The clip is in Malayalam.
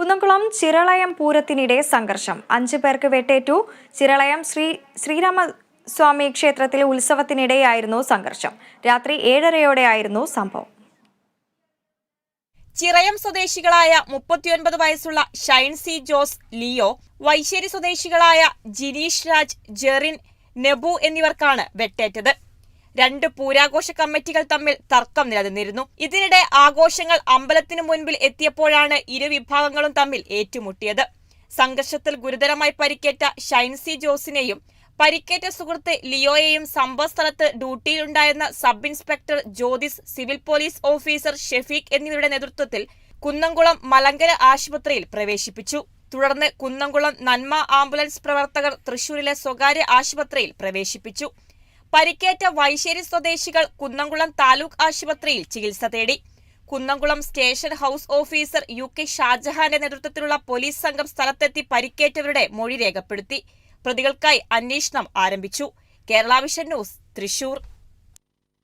കുന്നംകുളം ചിറളയം പൂരത്തിനിടെ സംഘർഷം 5 പേർക്ക് വെട്ടേറ്റു. ചിറളയം ശ്രീരാമസ്വാമി ക്ഷേത്രത്തിലെ ഉത്സവത്തിനിടെയായിരുന്നു സംഘർഷം. രാത്രി 7:30-യോടെയായിരുന്നു സംഭവം. ചിറയം സ്വദേശികളായ 39 വയസ്സുള്ള ഷൈൻ സി ജോസ് ലിയോ, വൈശ്ശേരി സ്വദേശികളായ ജിനീഷ് രാജ്, ജെറിൻ, നെബു എന്നിവർക്കാണ് വെട്ടേറ്റത്. 2 പൂരാഘോഷ കമ്മിറ്റികൾ തമ്മിൽ തർക്കം നിലനിന്നിരുന്നു. ഇതിനിടെ ആഘോഷങ്ങൾ അമ്പലത്തിനു മുൻപിൽ എത്തിയപ്പോഴാണ് ഇരുവിഭാഗങ്ങളും തമ്മിൽ ഏറ്റുമുട്ടിയത്. സംഘർഷത്തിൽ ഗുരുതരമായി പരിക്കേറ്റ ഷൈൻ സി ജോസിനെയും പരിക്കേറ്റ സുഹൃത്ത് ലിയോയെയും സംഭവസ്ഥലത്ത് ഡ്യൂട്ടിയിലുണ്ടായിരുന്ന sub inspector Jyothis, civil police officer Shafeeq എന്നിവരുടെ നേതൃത്വത്തിൽ കുന്നംകുളം മലങ്കര ആശുപത്രിയിൽ പ്രവേശിപ്പിച്ചു. തുടർന്ന് കുന്നംകുളം നന്മ ആംബുലൻസ് പ്രവർത്തകർ തൃശൂരിലെ സ്വകാര്യ ആശുപത്രിയിൽ പ്രവേശിപ്പിച്ചു. പരിക്കേറ്റ വൈശ്ശേരി സ്വദേശികൾ കുന്നംകുളം താലൂക്ക് ആശുപത്രിയിൽ ചികിത്സ തേടി. Kunnamkulam station house officer UK ഷാജഹാന്റെ നേതൃത്വത്തിലുള്ള പോലീസ് സംഘം സ്ഥലത്തെത്തി പരിക്കേറ്റവരുടെ മൊഴി രേഖപ്പെടുത്തി. പ്രതികൾക്കായി അന്വേഷണം ആരംഭിച്ചു. Kerala vision news, Thrissur.